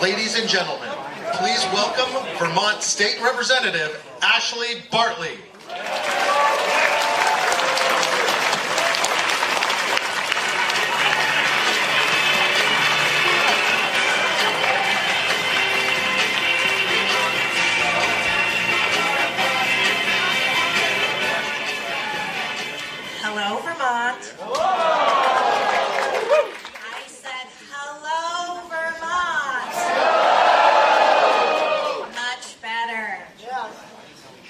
Ladies and gentlemen, please welcome Vermont State Representative Ashley Bartley. Hello, Vermont. Hello. I said, hello, Vermont. Hello. Much better. Yeah.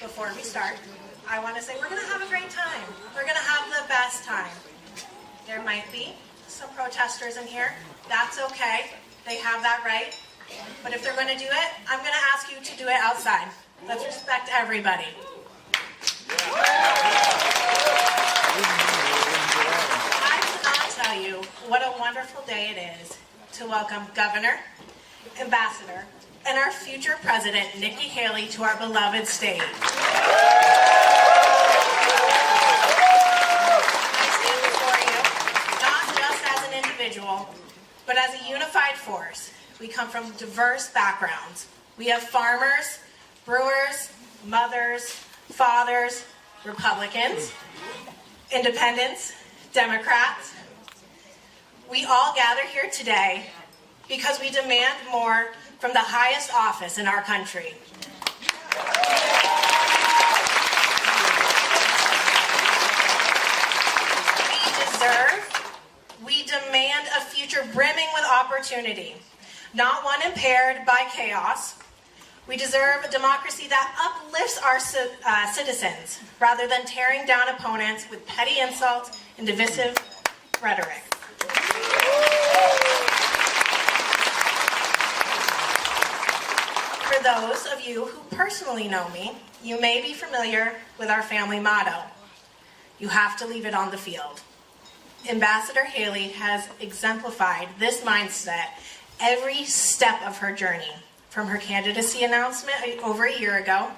Before we start, I want to say we're going to have a great time. We're going to have the best time. There might be some protesters in here. That's okay. They have that right. But if they're going to do it, I'm going to ask you to do it outside. Let's respect everybody. I cannot tell you what a wonderful day it is to welcome Governor, Ambassador, and our future President, Nikki Haley, to our beloved state. I stand before you, not just as an individual, but as a unified force. We come from diverse backgrounds. We have farmers, brewers, mothers, fathers, Republicans, Independents, Democrats. We all gather here today because we demand more from the highest office in our country. We demand a future brimming with opportunity, not one impaired by chaos. We deserve a democracy that uplifts our citizens rather than tearing down opponents with petty insults and divisive rhetoric. For those of you who personally know me, you may be familiar with our family motto, you have to leave it on the field. Ambassador Haley has exemplified this mindset every step of her journey, from her candidacy announcement over a year ago,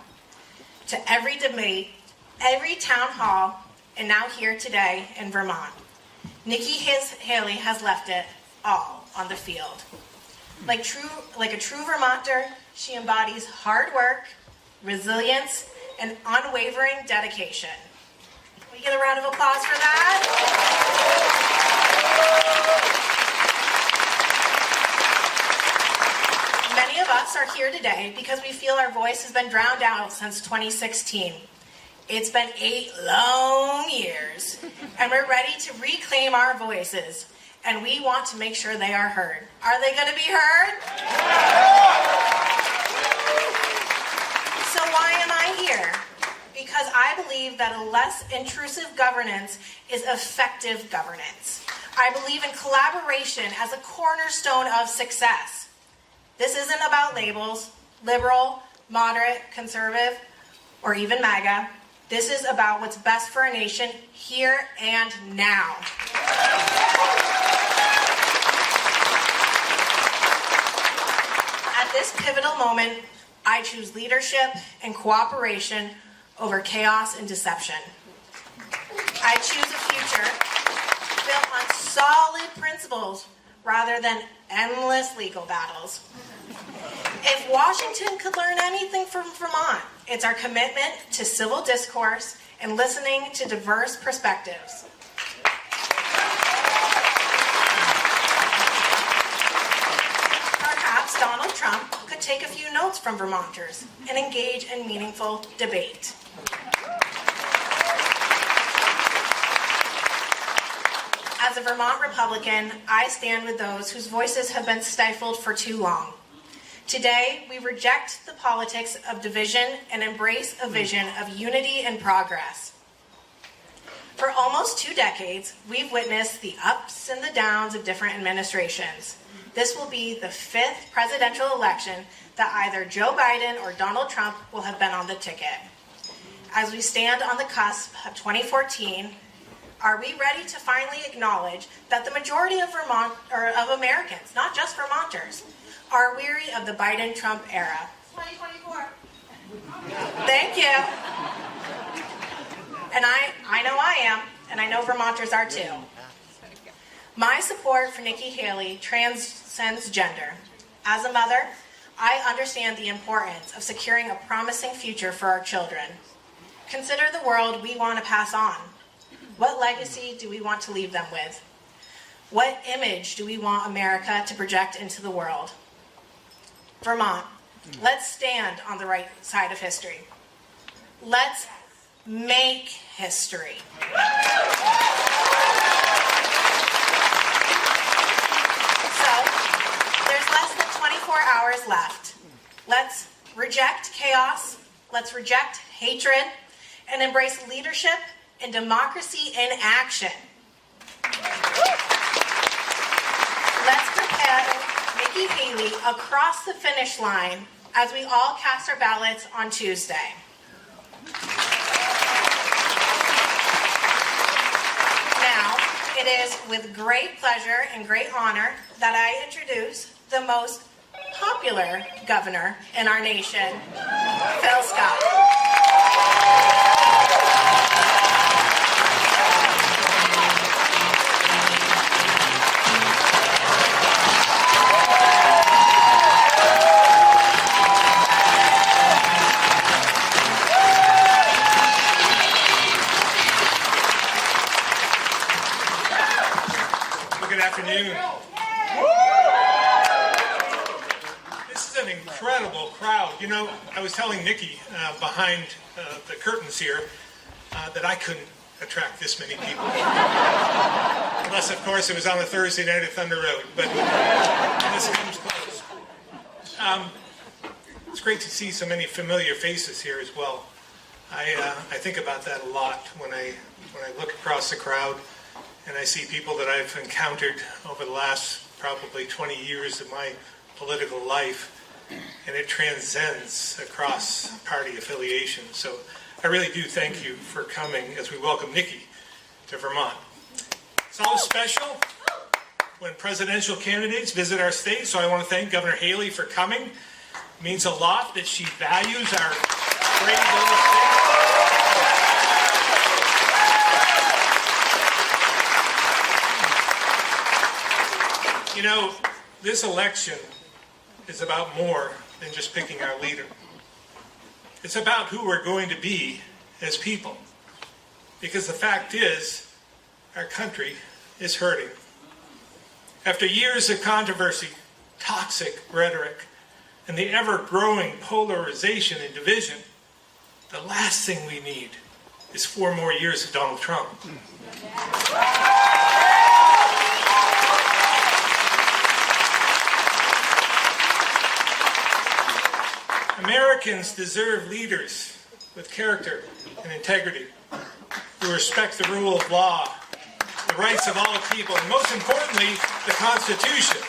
to every debate, every town hall, and now here today in Vermont. Nikki Haley has left it all on the field. Like a true Vermonter, she embodies hard work, resilience, and unwavering dedication. Can we get a round of applause for that? Many of us are here today because we feel our voice has been drowned out since 2016. It's been 8 long years, and we're ready to reclaim our voices, and we want to make sure they are heard. Are they going to be heard? So why am I here? Because I believe that a less intrusive governance is effective governance. I believe in collaboration as a cornerstone of success. This isn't about labels, liberal, moderate, conservative, or even MAGA. This is about what's best for our nation here and now. At this pivotal moment, I choose leadership and cooperation over chaos and deception. I choose a future built on solid principles rather than endless legal battles. If Washington could learn anything from Vermont, it's our commitment to civil discourse and listening to diverse perspectives. Perhaps Donald Trump could take a few notes from Vermonters and engage in meaningful debate. As a Vermont Republican, I stand with those whose voices have been stifled for too long. Today, we reject the politics of division and embrace a vision of unity and progress. For almost 2 decades, we've witnessed the ups and the downs of different administrations. This will be the 5th presidential election that either Joe Biden or Donald Trump will have been on the ticket. As we stand on the cusp of 2014, are we ready to finally acknowledge that the majority of Americans, not just Vermonters, are weary of the Biden-Trump era? 2024. Thank you. And I know I am, and I know Vermonters are too. My support for Nikki Haley transcends gender. As a mother, I understand the importance of securing a promising future for our children. Consider the world we want to pass on. What legacy do we want to leave them with? What image do we want America to project into the world? Vermont, let's stand on the right side of history. Let's make history. So, there's less than 24 hours left. Let's reject chaos, let's reject hatred, and embrace leadership and democracy in action. Let's propel Nikki Haley across the finish line as we all cast our ballots on Tuesday. Now, it is with great pleasure and great honor that I introduce the most popular governor in our nation, Phil Scott. Good afternoon. This is an incredible crowd. You know, I was telling Nikki behind the curtains here that I couldn't attract this many people. Unless, of course, it was on a Thursday night at Thunder Road. But this comes close. It's great to see so many familiar faces here as well. I think about that a lot when I look across the crowd. And I see people that I've encountered over the last probably 20 years of my political life, and it transcends across party affiliation. So I really do thank you for coming as we welcome Nikki to Vermont. It's always special when presidential candidates visit our state, so I want to thank Governor Haley for coming. It means a lot that she values our great little state. You know, this election is about more than just picking our leader. It's about who we're going to be as people. Because the fact is, our country is hurting. After years of controversy, toxic rhetoric, and the ever-growing polarization and division, the last thing we need is 4 more years of Donald Trump. Americans deserve leaders with character and integrity who respect the rule of law, the rights of all people, and most importantly, the Constitution.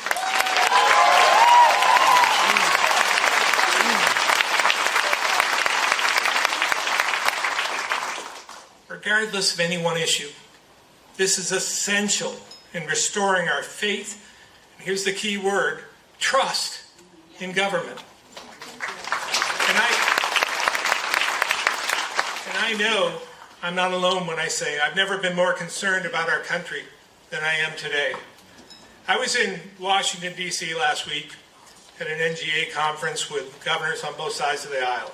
Regardless of any one issue, this is essential in restoring our faith, and here's the key word, trust in government. And I know I'm not alone when I say I've never been more concerned about our country than I am today. I was in Washington, D.C. last week at an NGA conference with governors on both sides of the aisle.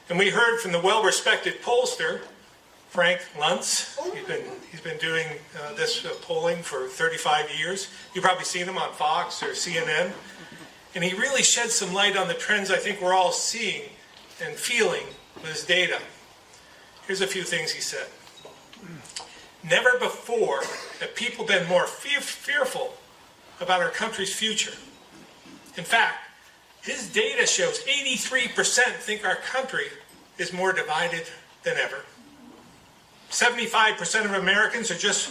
And we heard from the well-respected pollster, Frank Luntz. He's been doing this polling for 35 years. You've probably seen him on Fox or CNN. And he really shed some light on the trends I think we're all seeing and feeling with his data. Here's a few things he said. Never before have people been more fearful about our country's future. In fact, his data shows 83% think our country is more divided than ever. 75% of Americans are just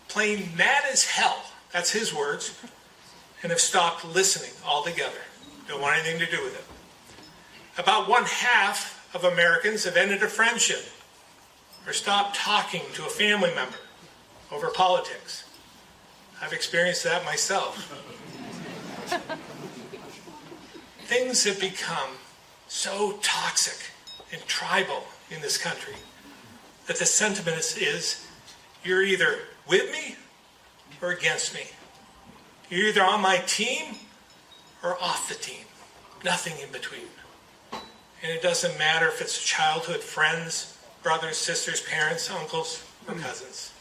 plain mad as hell, that's his words, and have stopped listening altogether. Don't want anything to do with it. About 1/2 of Americans have ended a friendship or stopped talking to a family member over politics. I've experienced that myself. Things have become so toxic and tribal in this country that the sentiment is you're either with me or against me. You're either on my team or off the team. Nothing in between. And it doesn't matter if it's childhood friends, brothers, sisters, parents, uncles, or cousins.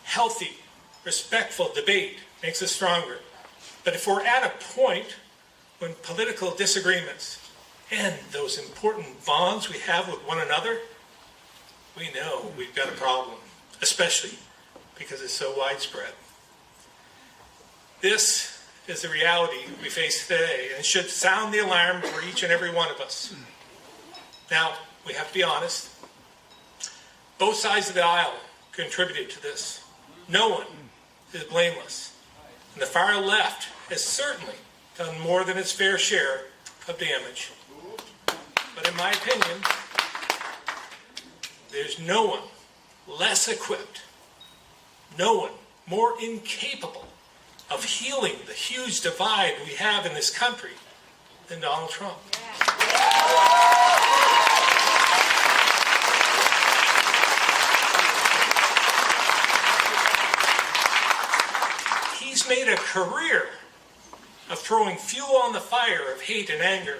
Healthy, respectful debate makes us stronger. But if we're at a point when political disagreements end those important bonds we have with one another, we know we've got a problem, especially because it's so widespread. This is the reality we face today and should sound the alarm for each and every one of us. Now, we have to be honest. Both sides of the aisle contributed to this. No one is blameless. And the far left has certainly done more than its fair share of damage. But in my opinion, there's no one less equipped, no one more incapable of healing the huge divide we have in this country than Donald Trump. He's made a career of throwing fuel on the fire of hate and anger.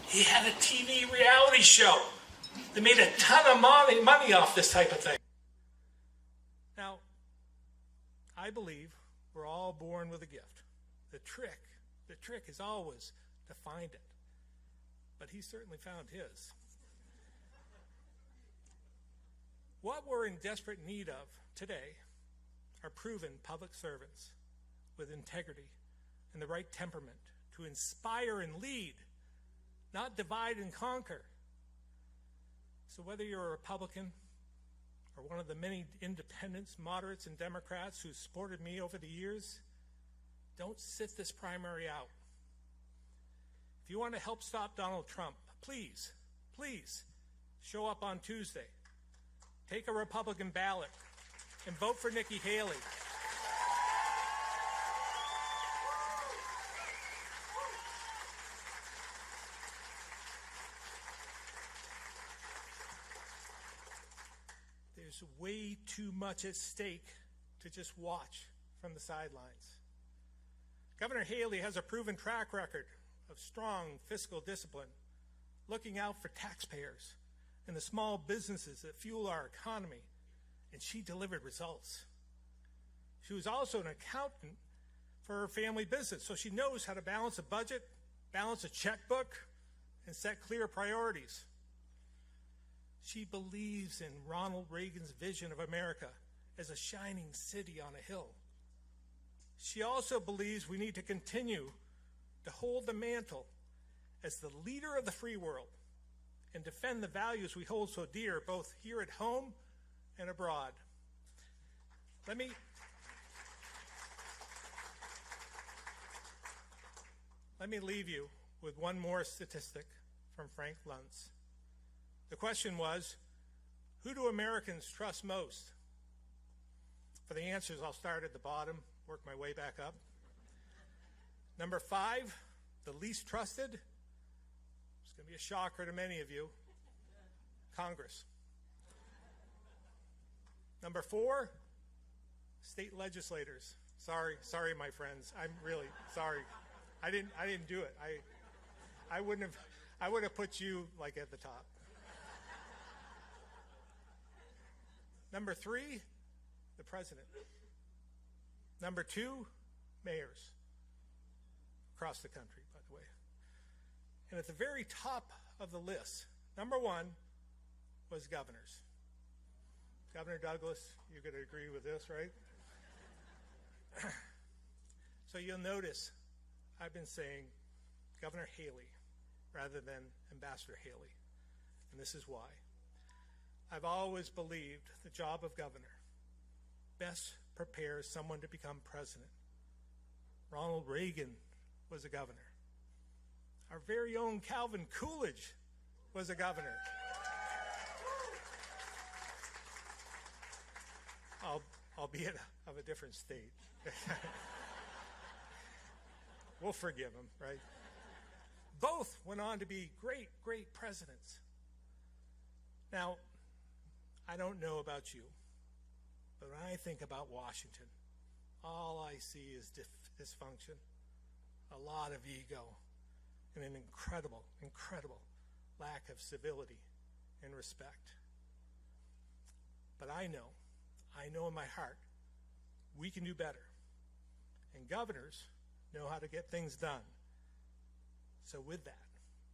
He had a TV reality show that made a ton of money off this type of thing. Now, I believe we're all born with a gift. The trick is always to find it. But he certainly found his. What we're in desperate need of today are proven public servants with integrity and the right temperament to inspire and lead, not divide and conquer. So whether you're a Republican or one of the many independents, moderates, and Democrats who supported me over the years, don't sit this primary out. If you want to help stop Donald Trump, please show up on Tuesday. Take a Republican ballot and vote for Nikki Haley. There's way too much at stake to just watch from the sidelines. Governor Haley has a proven track record of strong fiscal discipline, looking out for taxpayers and the small businesses that fuel our economy, and she delivered results. She was also an accountant for her family business, so she knows how to balance a budget, balance a checkbook, and set clear priorities. She believes in Ronald Reagan's vision of America as a shining city on a hill. She also believes we need to continue to hold the mantle as the leader of the free world and defend the values we hold so dear, both here at home and abroad. Let me leave you with one more statistic from Frank Luntz. The question was, who do Americans trust most? For the answers, I'll start at the bottom, work my way back up. Number 5, the least trusted. It's going to be a shocker to many of you. Congress. Number 4, state legislators. Sorry, my friends. I'm really sorry. I didn't do it. I would have put you like at the top. Number 3, the president. Number 2, mayors across the country, by the way. And at the very top of the list, number 1 was governors. Governor Douglas, you're going to agree with this, right? So you'll notice I've been saying Governor Haley rather than Ambassador Haley. And this is why. I've always believed the job of governor best prepares someone to become president. Ronald Reagan was a governor. Our very own Calvin Coolidge was a governor. Albeit of a different state. We'll forgive him, right? Both went on to be great, great presidents. Now, I don't know about you, but when I think about Washington, all I see is dysfunction, a lot of ego, and an incredible, incredible lack of civility and respect. But I know in my heart, we can do better. And governors know how to get things done. So with that,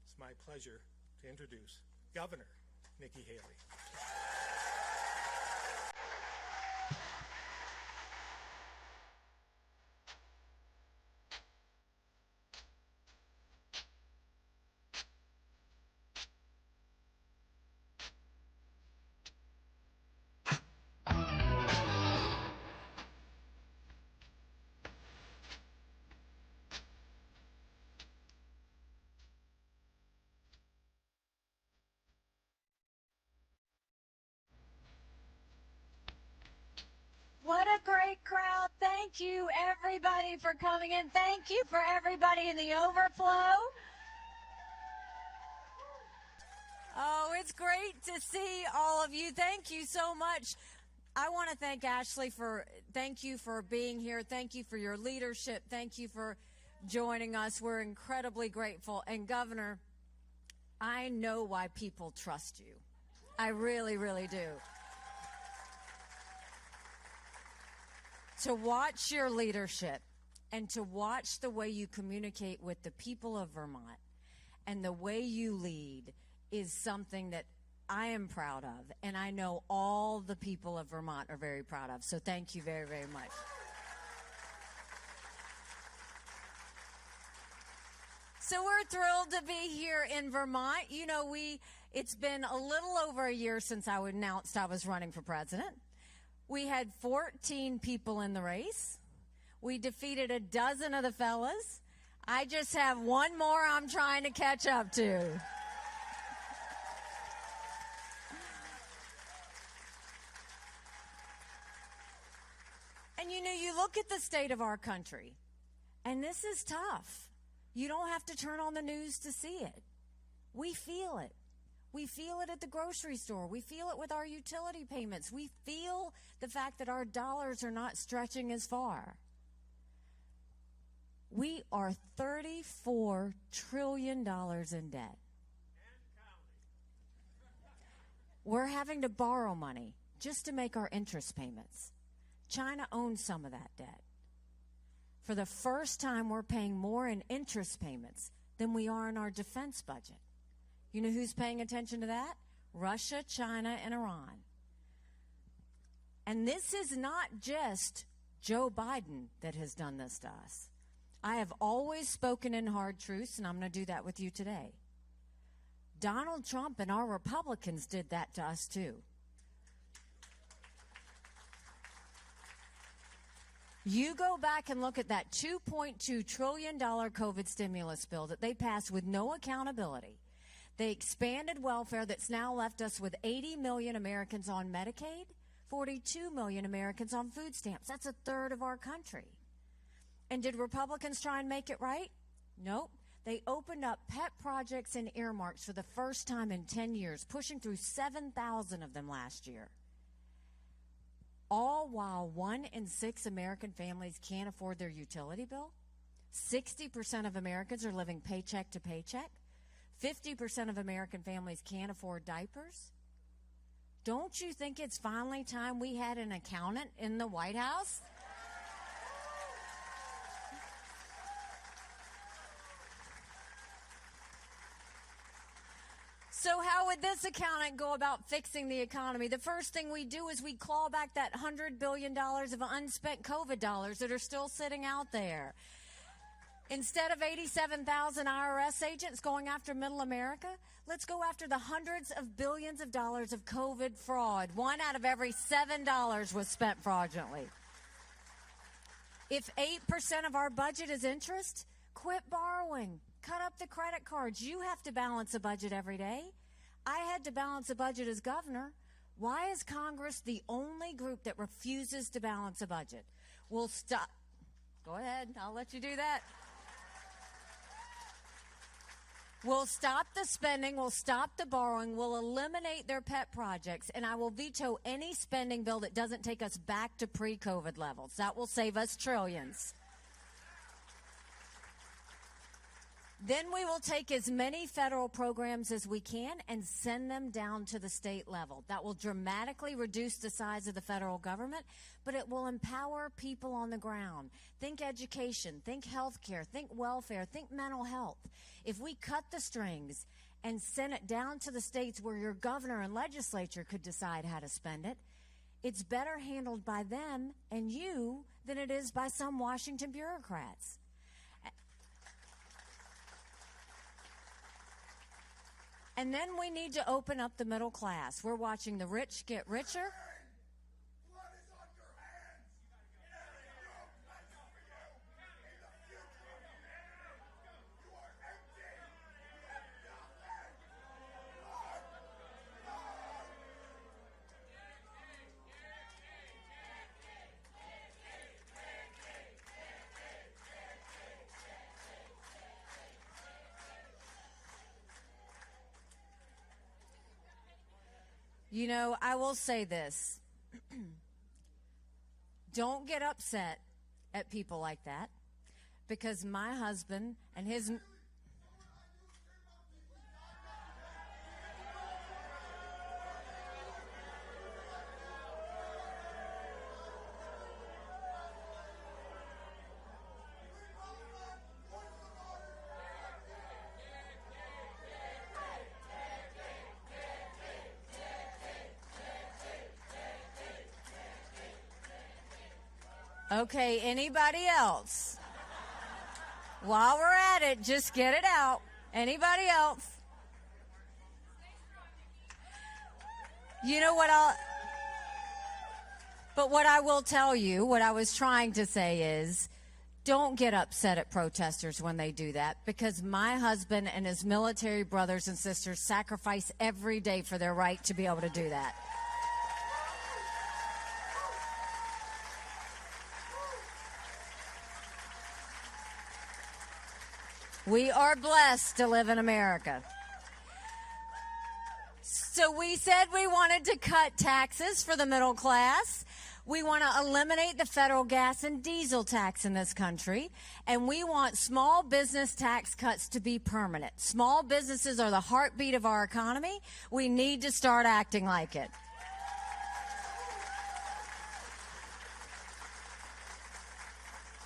it's my pleasure to introduce Governor Nikki Haley. What a great crowd. Thank you, everybody, for coming in. Thank you for everybody in the overflow. Oh, it's great to see all of you. Thank you so much. I want to thank Ashley thank you for being here. Thank you for your leadership. Thank you for joining us. We're incredibly grateful. And Governor, I know why people trust you. I really, really do. To watch your leadership and to watch the way you communicate with the people of Vermont and the way you lead is something that I am proud of, and I know all the people of Vermont are very proud of. So thank you very, very much. So we're thrilled to be here in Vermont. You know, it's been a little over a year since I announced I was running for president. We had 14 people in the race. We defeated a dozen of the fellas. I just have one more I'm trying to catch up to. And you know, you look at the state of our country, and this is tough. You don't have to turn on the news to see it. We feel it. We feel it at the grocery store. We feel it with our utility payments. We feel the fact that our dollars are not stretching as far. We are $34 trillion in debt. We're having to borrow money just to make our interest payments. China owns some of that debt. For the first time, we're paying more in interest payments than we are in our defense budget. You know who's paying attention to that? Russia, China, and Iran. And this is not just Joe Biden that has done this to us. I have always spoken in hard truths, and I'm going to do that with you today. Donald Trump and our Republicans did that to us too. You go back and look at that $2.2 trillion COVID stimulus bill that they passed with no accountability. They expanded welfare that's now left us with 80 million Americans on Medicaid, 42 million Americans on food stamps. That's a third of our country. And did Republicans try and make it right? Nope. They opened up pet projects and earmarks for the first time in 10 years, pushing through 7,000 of them last year. All while 1 in 6 American families can't afford their utility bill. 60% of Americans are living paycheck to paycheck. 50% of American families can't afford diapers. Don't you think it's finally time we had an accountant in the White House? So how would this accountant go about fixing the economy? The first thing we do is we claw back that $100 billion of unspent COVID dollars that are still sitting out there. Instead of 87,000 IRS agents going after middle America, let's go after the hundreds of billions of dollars of COVID fraud. 1 out of every $7 was spent fraudulently. If 8% of our budget is interest, quit borrowing. Cut up the credit cards. You have to balance a budget every day. I had to balance a budget as governor. Why is Congress the only group that refuses to balance a budget? We'll stop. Go ahead. I'll let you do that. We'll stop the spending, we'll stop the borrowing, we'll eliminate their pet projects, and I will veto any spending bill that doesn't take us back to pre-COVID levels. That will save us trillions. Then we will take as many federal programs as we can and send them down to the state level. That will dramatically reduce the size of the federal government, but it will empower people on the ground. Think education, think healthcare, think welfare, think mental health. If we cut the strings and send it down to the states where your governor and legislature could decide how to spend it, it's better handled by them and you than it is by some Washington bureaucrats. And then we need to open up the middle class. We're watching the rich get richer. Blood is on your hands. There is no place for you in the future. You are empty. You have nothing. You know, I will say this. Don't get upset at people like that, because my husband and his... Okay, anybody else? While we're at it, just get it out. Anybody else? You know what what I will tell you, what I was trying to say is, don't get upset at protesters when they do that, because my husband and his military brothers and sisters sacrifice every day for their right to be able to do that. We are blessed to live in America. So we said we wanted to cut taxes for the middle class. We want to eliminate the federal gas and diesel tax in this country. And we want small business tax cuts to be permanent. Small businesses are the heartbeat of our economy. We need to start acting like it.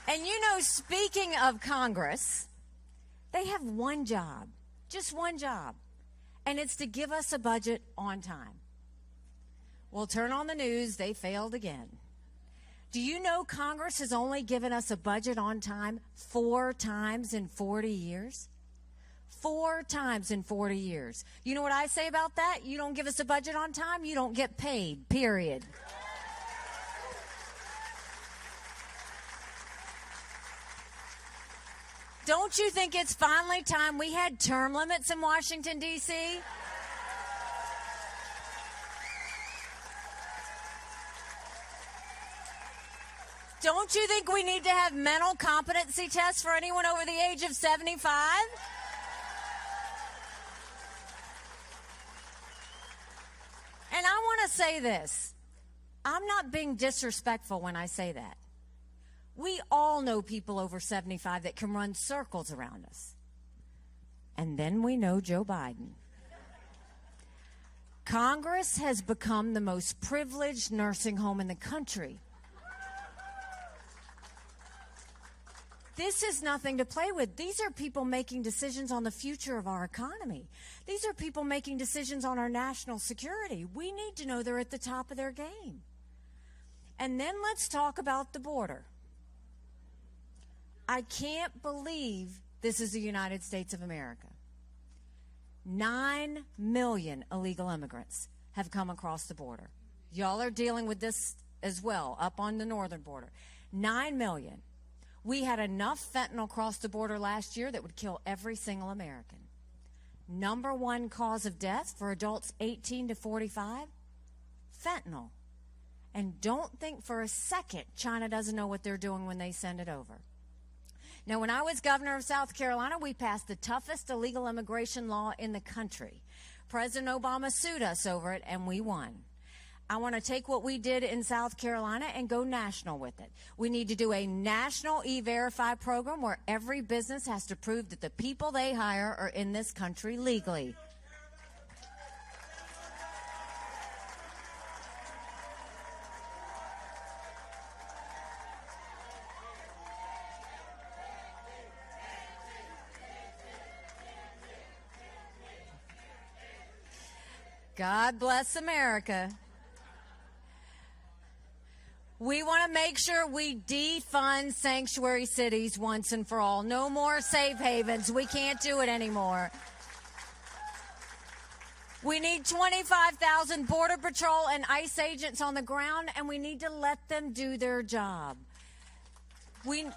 And you know, speaking of Congress, they have one job, just one job, and it's to give us a budget on time. Well, turn on the news, they failed again. Do you know Congress has only given us a budget on time 4 times in 40 years? 4 times in 40 years. You know what I say about that? You don't give us a budget on time, you don't get paid, period. Don't you think it's finally time we had term limits in Washington, D.C.? Don't you think we need to have mental competency tests for anyone over the age of 75? And I want to say this. I'm not being disrespectful when I say that. We all know people over 75 that can run circles around us. And then we know Joe Biden. Congress has become the most privileged nursing home in the country. This is nothing to play with. These are people making decisions on the future of our economy. These are people making decisions on our national security. We need to know they're at the top of their game. And then let's talk about the border. I can't believe this is the United States of America. 9 million illegal immigrants have come across the border. Y'all are dealing with this as well, up on the northern border. 9 million. We had enough fentanyl cross the border last year that would kill every single American. Number 1 cause of death for adults 18 to 45? Fentanyl. And don't think for a second China doesn't know what they're doing when they send it over. Now, when I was governor of South Carolina, we passed the toughest illegal immigration law in the country. President Obama sued us over it, and we won. I want to take what we did in South Carolina and go national with it. We need to do a national E-Verify program where every business has to prove that the people they hire are in this country legally. God bless America. We want to make sure we defund sanctuary cities once and for all. No more safe havens. We can't do it anymore. We need 25,000 Border Patrol and ICE agents on the ground, and we need to let them do their job. We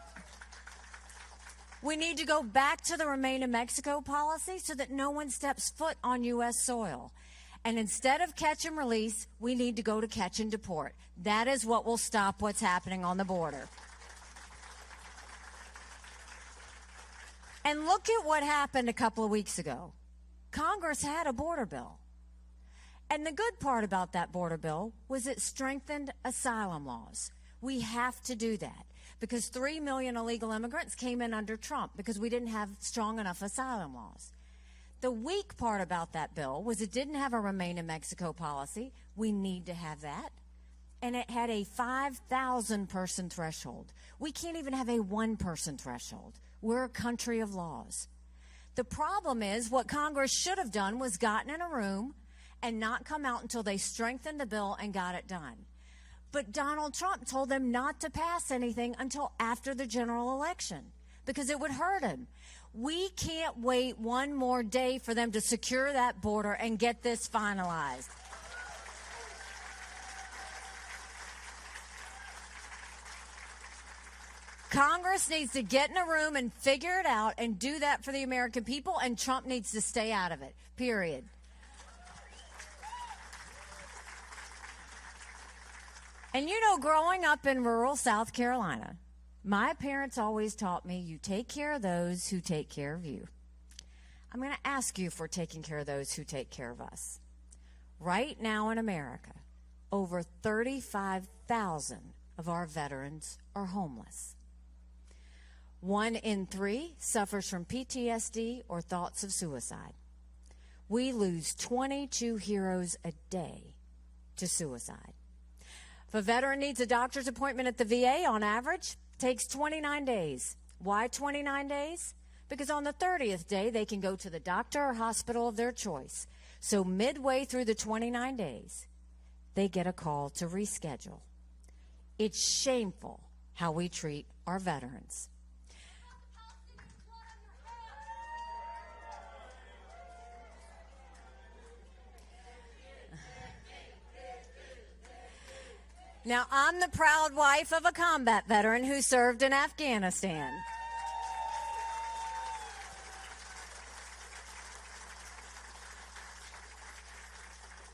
need to go back to the Remain in Mexico policy so that no one steps foot on U.S. soil. And instead of catch and release, we need to go to catch and deport. That is what will stop what's happening on the border. And look at what happened a couple of weeks ago. Congress had a border bill. And the good part about that border bill was it strengthened asylum laws. We have to do that because 3 million illegal immigrants came in under Trump because we didn't have strong enough asylum laws. The weak part about that bill was it didn't have a Remain in Mexico policy. We need to have that. And it had a 5,000 person threshold. We can't even have a 1 person threshold. We're a country of laws. The problem is what Congress should have done was gotten in a room and not come out until they strengthened the bill and got it done. But Donald Trump told them not to pass anything until after the general election because it would hurt him. We can't wait one more day for them to secure that border and get this finalized. Congress needs to get in a room and figure it out and do that for the American people, and Trump needs to stay out of it, period. And you know, growing up in rural South Carolina, my parents always taught me, you take care of those who take care of you. I'm going to ask you if we're taking care of those who take care of us. Right now in America, over 35,000 of our veterans are homeless. 1 in 3 suffers from PTSD or thoughts of suicide. We lose 22 heroes a day to suicide. If a veteran needs a doctor's appointment at the VA, on average, takes 29 days. Why 29 days? Because on the 30th day, they can go to the doctor or hospital of their choice. So midway through the 29 days, they get a call to reschedule. It's shameful how we treat our veterans. Now, I'm the proud wife of a combat veteran who served in Afghanistan.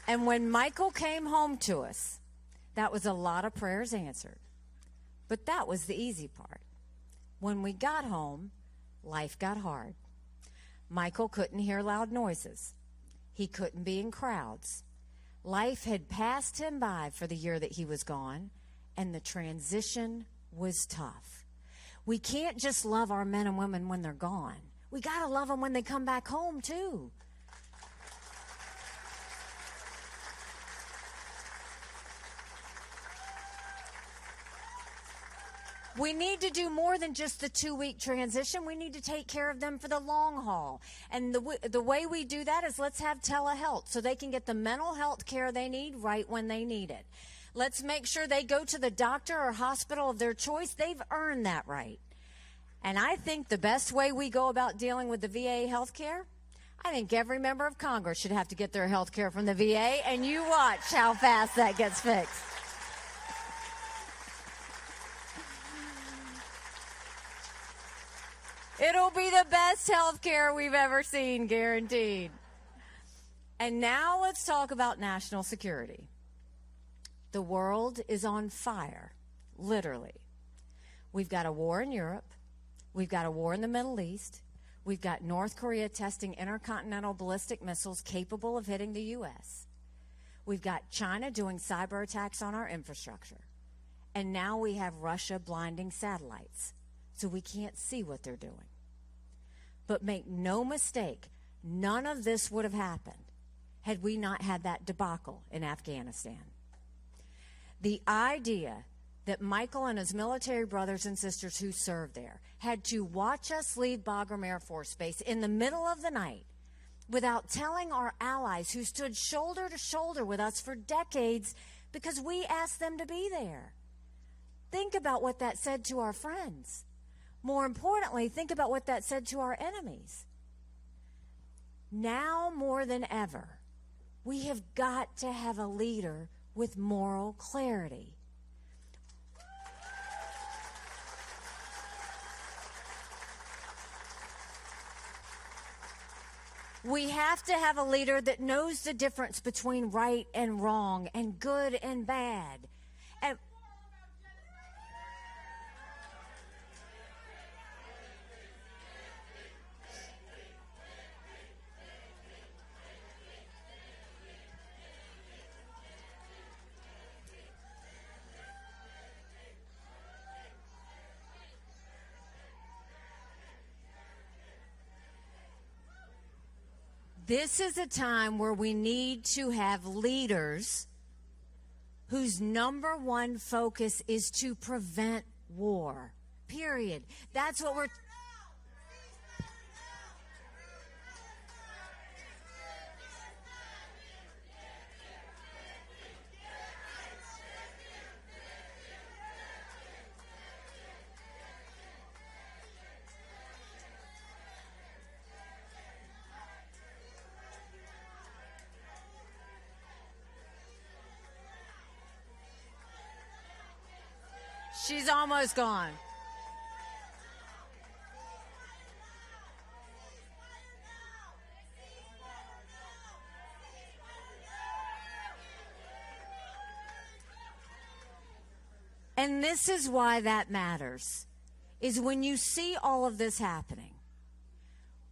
And when Michael came home to us, that was a lot of prayers answered. But that was the easy part. When we got home, life got hard. Michael couldn't hear loud noises. He couldn't be in crowds. Life had passed him by for the year that he was gone, and the transition was tough. We can't just love our men and women when they're gone. We got to love them when they come back home, too. We need to do more than just the 2-week transition. We need to take care of them for the long haul. And the way we do that is let's have telehealth so they can get the mental health care they need right when they need it. Let's make sure they go to the doctor or hospital of their choice. They've earned that right. And I think the best way we go about dealing with the VA health care, I think every member of Congress should have to get their health care from the VA, and you watch how fast that gets fixed. It'll be the best health care we've ever seen, guaranteed. And now let's talk about national security. The world is on fire, literally. We've got a war in Europe. We've got a war in the Middle East. We've got North Korea testing intercontinental ballistic missiles capable of hitting the U.S. We've got China doing cyber attacks on our infrastructure. And now we have Russia blinding satellites, so we can't see what they're doing. But make no mistake, none of this would have happened had we not had that debacle in Afghanistan. The idea that Michael and his military brothers and sisters who served there had to watch us leave Bagram Air Force Base in the middle of the night without telling our allies who stood shoulder to shoulder with us for decades because we asked them to be there. Think about what that said to our friends. More importantly, think about what that said to our enemies. Now more than ever, we have got to have a leader with moral clarity. We have to have a leader that knows the difference between right and wrong and good and bad. And this is a time where we need to have leaders whose number one focus is to prevent war. Period. That's what we're... She's almost gone. And this is why that matters, is when you see all of this happening,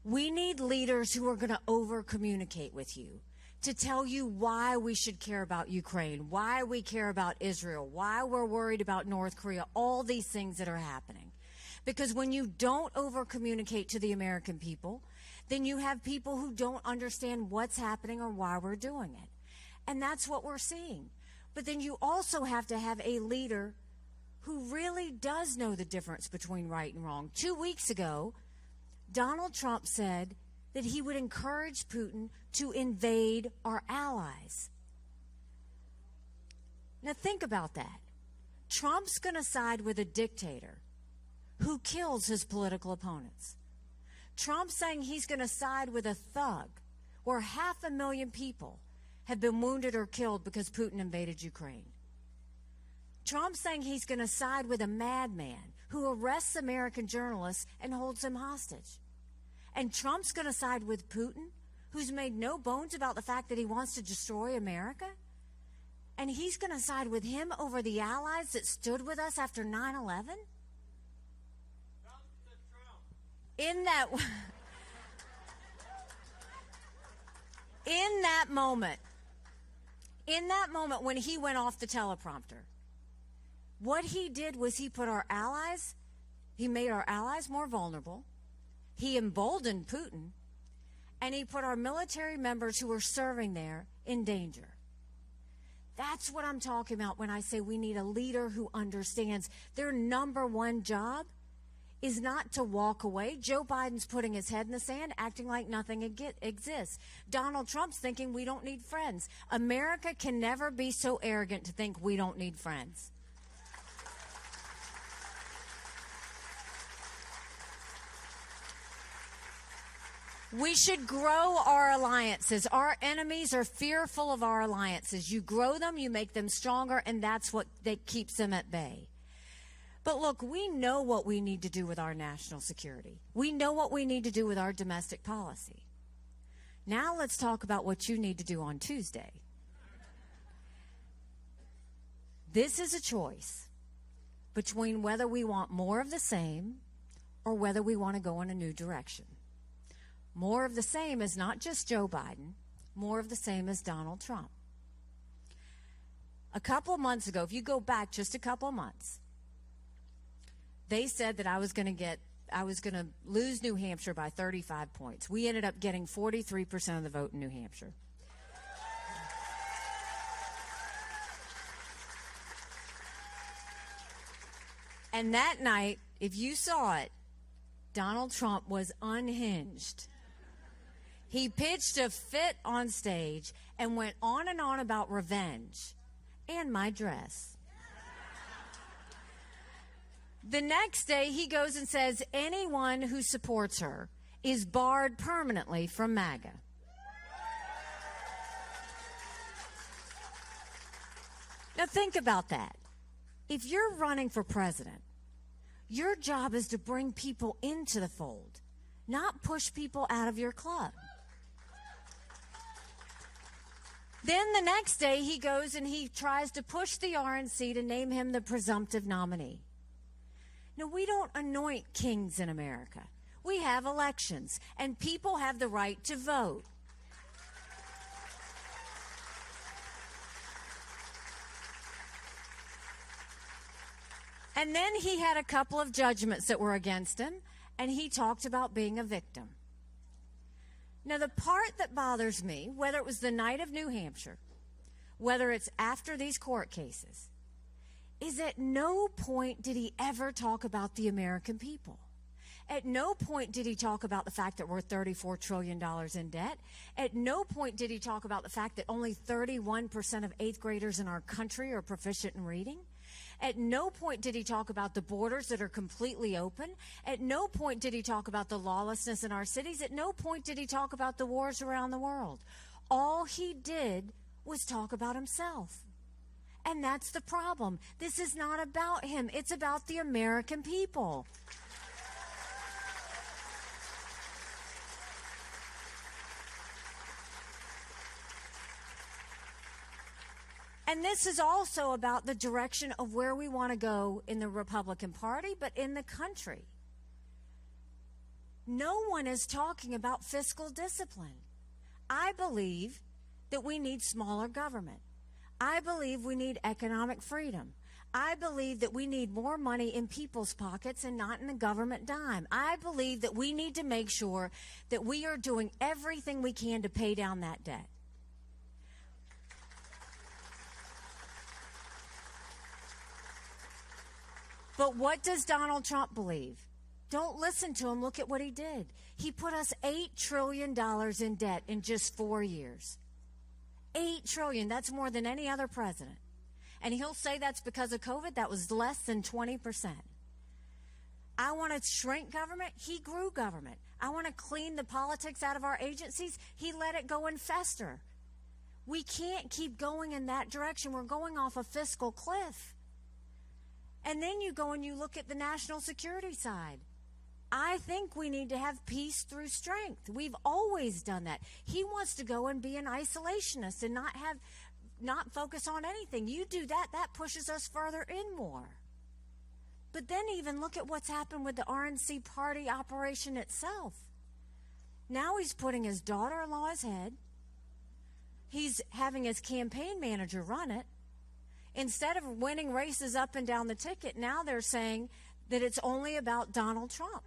we need leaders who are going to over-communicate with you, to tell you why we should care about Ukraine, why we care about Israel, why we're worried about North Korea, all these things that are happening. Because when you don't over-communicate to the American people, then you have people who don't understand what's happening or why we're doing it. And that's what we're seeing. But then you also have to have a leader who really does know the difference between right and wrong. 2 weeks ago, Donald Trump said that he would encourage Putin to invade our allies. Now think about that. Trump's going to side with a dictator who kills his political opponents. Trump's saying he's going to side with a thug where 500,000 people have been wounded or killed because Putin invaded Ukraine. Trump's saying he's going to side with a madman who arrests American journalists and holds them hostage. And Trump's going to side with Putin, who's made no bones about the fact that he wants to destroy America. And he's going to side with him over the allies that stood with us after 9/11? In that moment when he went off the teleprompter, what he did was he made our allies more vulnerable. He emboldened Putin, and he put our military members who were serving there in danger. That's what I'm talking about when I say we need a leader who understands their number one job is not to walk away. Joe Biden's putting his head in the sand, acting like nothing exists. Donald Trump's thinking we don't need friends. America can never be so arrogant to think we don't need friends. We should grow our alliances. Our enemies are fearful of our alliances. You grow them, you make them stronger, and that's what keeps them at bay. But look, we know what we need to do with our national security. We know what we need to do with our domestic policy. Now let's talk about what you need to do on Tuesday. This is a choice between whether we want more of the same or whether we want to go in a new direction. More of the same is not just Joe Biden. More of the same is Donald Trump. a couple of months ago, if you go back just a couple of months, they said that I was going to lose New Hampshire by 35 points. We ended up getting 43% of the vote in New Hampshire. And that night, if you saw it, Donald Trump was unhinged. He pitched a fit on stage and went on and on about revenge and my dress. The next day, he goes and says anyone who supports her is barred permanently from MAGA. Now think about that. If you're running for president, your job is to bring people into the fold, not push people out of your club. Then the next day, he goes and he tries to push the RNC to name him the presumptive nominee. Now, we don't anoint kings in America. We have elections, and people have the right to vote. And then he had a couple of judgments that were against him, and he talked about being a victim. Now, the part that bothers me, whether it was the night of New Hampshire, whether it's after these court cases, is at no point did he ever talk about the American people. At no point did he talk about the fact that we're $34 trillion in debt. At no point did he talk about the fact that only 31% of eighth graders in our country are proficient in reading. At no point did he talk about the borders that are completely open. At no point did he talk about the lawlessness in our cities. At no point did he talk about the wars around the world. All he did was talk about himself. And that's the problem. This is not about him. It's about the American people. And this is also about the direction of where we want to go in the Republican Party, but in the country. No one is talking about fiscal discipline. I believe that we need smaller government. I believe we need economic freedom. I believe that we need more money in people's pockets and not in the government dime. I believe that we need to make sure that we are doing everything we can to pay down that debt. But what does Donald Trump believe? Don't listen to him. Look at what he did. He put us $8 trillion in debt in just 4 years. $8 trillion. That's more than any other president. And he'll say that's because of COVID. That was less than 20%. I want to shrink government. He grew government. I want to clean the politics out of our agencies. He let it go and fester. We can't keep going in that direction. We're going off a fiscal cliff. And then you go and you look at the national security side. I think we need to have peace through strength. We've always done that. He wants to go and be an isolationist and not focus on anything. You do that, that pushes us further in more. But then even look at what's happened with the RNC party operation itself. Now he's putting his daughter-in-law as head. He's having his campaign manager run it. Instead of winning races up and down the ticket, now they're saying that it's only about Donald Trump.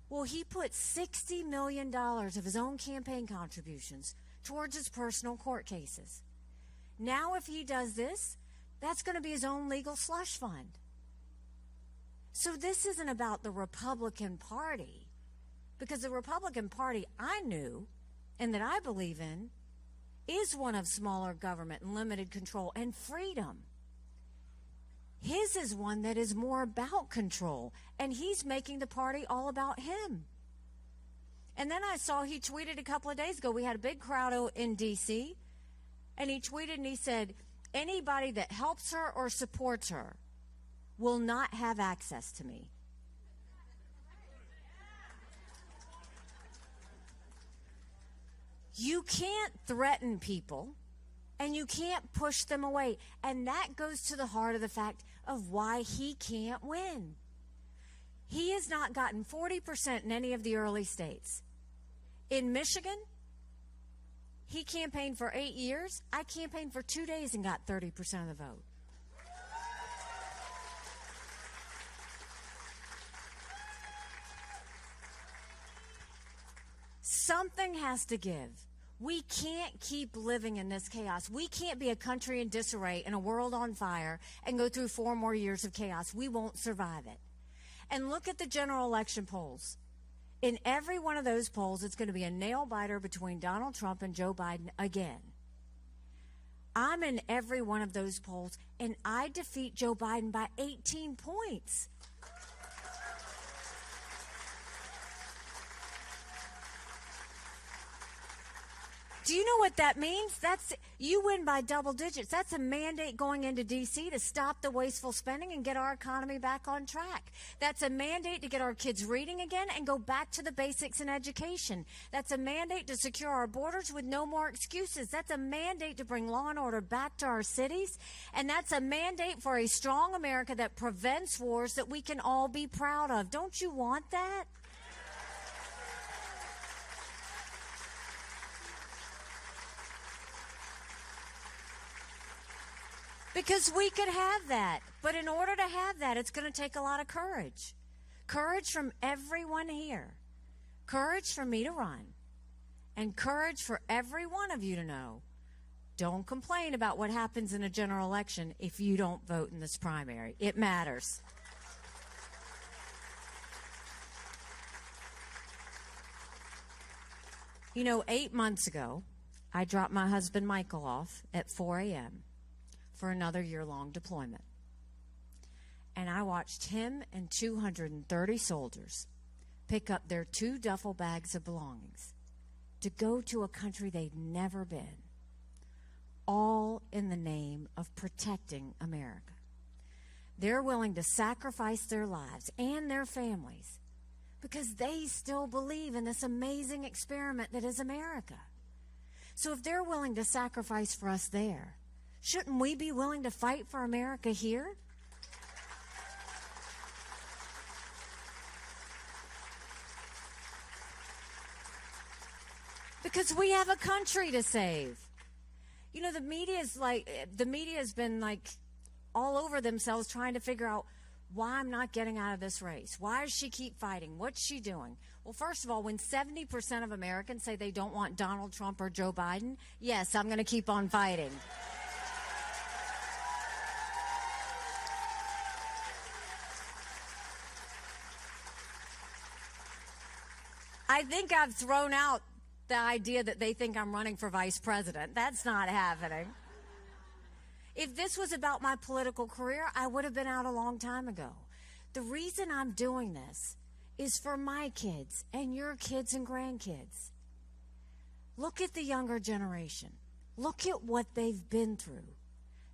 Well, he put $60 million of his own campaign contributions towards his personal court cases. Now if he does this, that's going to be his own legal slush fund. So this isn't about the Republican Party, because the Republican Party I knew and that I believe in is one of smaller government and limited control and freedom. His is one that is more about control, and he's making the party all about him. And then I saw he tweeted a couple of days ago, we had a big crowd in D.C., and he tweeted and he said, anybody that helps her or supports her will not have access to me. You can't threaten people, and you can't push them away. And that goes to the heart of the fact of why he can't win. He has not gotten 40% in any of the early states. In Michigan, He campaigned for 8 years. I campaigned for 2 days and got 30% of the vote. Something has to give. We can't keep living in this chaos. We can't be a country in disarray and a world on fire and go through 4 more years of chaos. We won't survive it. And look at the general election polls. In every one of those polls, it's going to be a nail-biter between Donald Trump and Joe Biden again. I'm in every one of those polls, and I defeat Joe Biden by 18 points. Do you know what that means? You win by double digits. That's a mandate going into D.C. to stop the wasteful spending and get our economy back on track. That's a mandate to get our kids reading again and go back to the basics in education. That's a mandate to secure our borders with no more excuses. That's a mandate to bring law and order back to our cities. And that's a mandate for a strong America that prevents wars that we can all be proud of. Don't you want that? Because we could have that. But in order to have that, it's going to take a lot of courage. Courage from everyone here. Courage for me to run. And courage for every one of you to know. Don't complain about what happens in a general election if you don't vote in this primary. It matters. You know, 8 months ago, I dropped my husband Michael off at 4 a.m. for another year-long deployment. And I watched him and 230 soldiers pick up their 2 duffel bags of belongings to go to a country they'd never been, all in the name of protecting America. They're willing to sacrifice their lives and their families because they still believe in this amazing experiment that is America. So if they're willing to sacrifice for us there, shouldn't we be willing to fight for America here? Because we have a country to save. You know, the media has been all over themselves trying to figure out why I'm not getting out of this race. Why does she keep fighting? What's she doing? Well, first of all, when 70% of Americans say they don't want Donald Trump or Joe Biden, yes, I'm going to keep on fighting. I think I've thrown out the idea that they think I'm running for vice president. That's not happening. If this was about my political career, I would have been out a long time ago. The reason I'm doing this is for my kids and your kids and grandkids. Look at the younger generation. Look at what they've been through.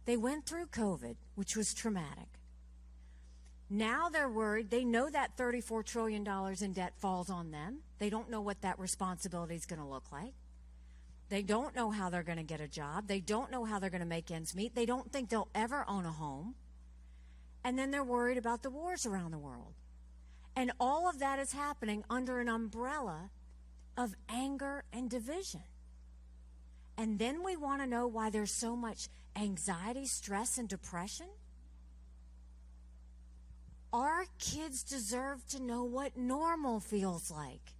They went through COVID, which was traumatic. Now they're worried. They know that $34 trillion in debt falls on them. They don't know what that responsibility is going to look like. They don't know how they're going to get a job. They don't know how they're going to make ends meet. They don't think they'll ever own a home. And then they're worried about the wars around the world. And all of that is happening under an umbrella of anger and division. And then we want to know why there's so much anxiety, stress, and depression. Our kids deserve to know what normal feels like.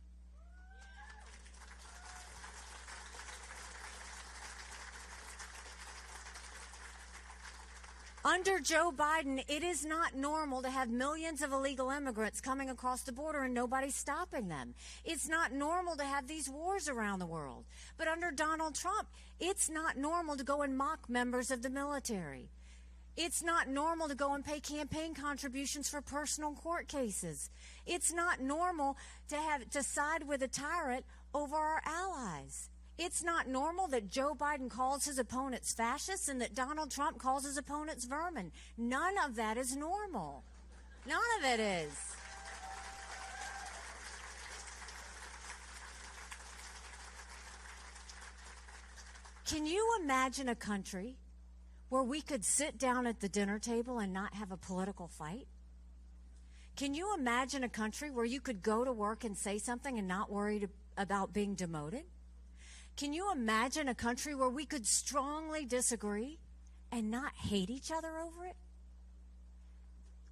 Under Joe Biden, it is not normal to have millions of illegal immigrants coming across the border and nobody stopping them. It's not normal to have these wars around the world. But under Donald Trump, it's not normal to go and mock members of the military. It's not normal to go and pay campaign contributions for personal court cases. It's not normal to side with a tyrant over our allies. It's not normal that Joe Biden calls his opponents fascists and that Donald Trump calls his opponents vermin. None of that is normal. None of it is. Can you imagine a country where we could sit down at the dinner table and not have a political fight? Can you imagine a country where you could go to work and say something and not worry about being demoted? Can you imagine a country where we could strongly disagree and not hate each other over it?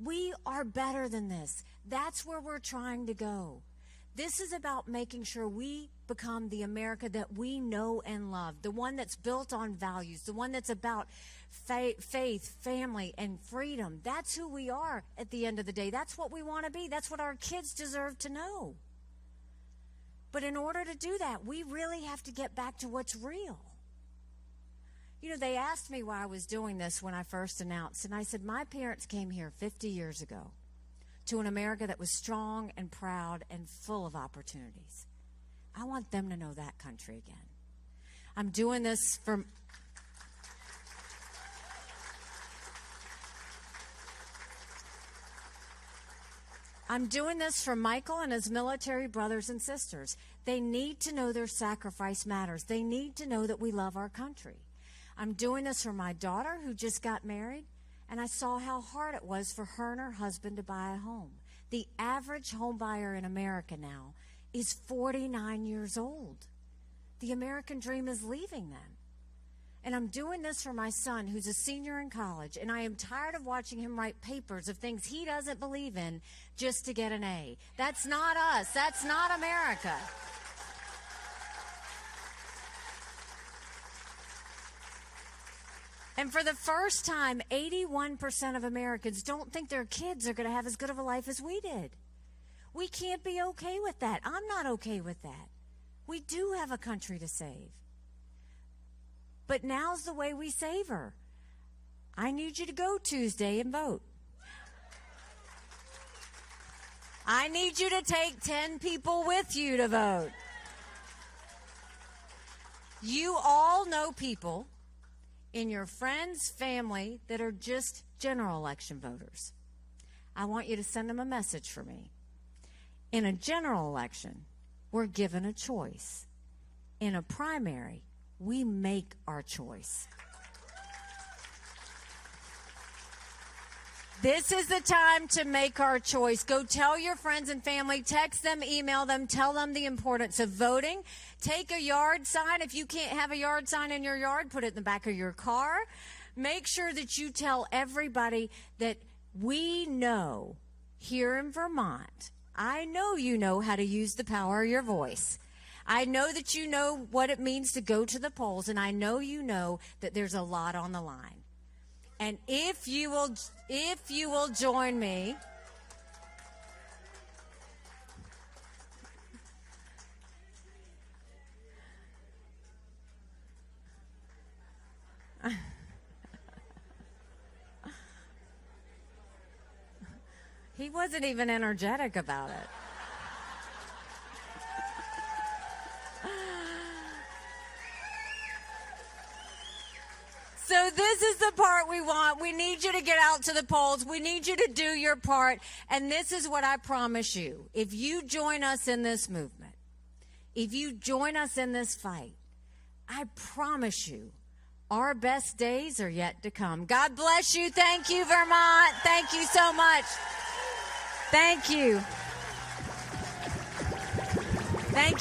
We are better than this. That's where we're trying to go. This is about making sure we become the America that we know and love, the one that's built on values, the one that's about faith, family, and freedom. That's who we are at the end of the day. That's what we want to be. That's what our kids deserve to know. But in order to do that, we really have to get back to what's real. You know, they asked me why I was doing this when I first announced, and I said, my parents came here 50 years ago to an America that was strong and proud and full of opportunities. I want them to know that country again. I'm doing this for... I'm doing this for Michael and his military brothers and sisters. They need to know their sacrifice matters. They need to know that we love our country. I'm doing this for my daughter who just got married, and I saw how hard it was for her and her husband to buy a home. The average home buyer in America now is 49 years old. The American dream is leaving them. And I'm doing this for my son who's a senior in college, and I am tired of watching him write papers of things he doesn't believe in just to get an A. That's not us. That's not America. And for the first time, 81% of Americans don't think their kids are going to have as good of a life as we did. We can't be okay with that. I'm not okay with that. We do have a country to save. But now's the way we save her. I need you to go Tuesday and vote. I need you to take 10 people with you to vote. You all know people in your friends, family that are just general election voters. I want you to send them a message for me. In a general election, we're given a choice. In a primary, we make our choice. This is the time to make our choice. Go tell your friends and family, text them, email them, tell them the importance of voting. Take a yard sign. If you can't have a yard sign in your yard, put it in the back of your car. Make sure that you tell everybody that we know here in Vermont, I know you know how to use the power of your voice. I know that you know what it means to go to the polls, and I know you know that there's a lot on the line. And if you will join me, he wasn't even energetic about it. So this is the part we want. We need you to get out to the polls. We need you to do your part. And this is what I promise you. If you join us in this movement, if you join us in this fight, I promise you, our best days are yet to come. God bless you. Thank you, Vermont. Thank you so much. Thank you. Thank you.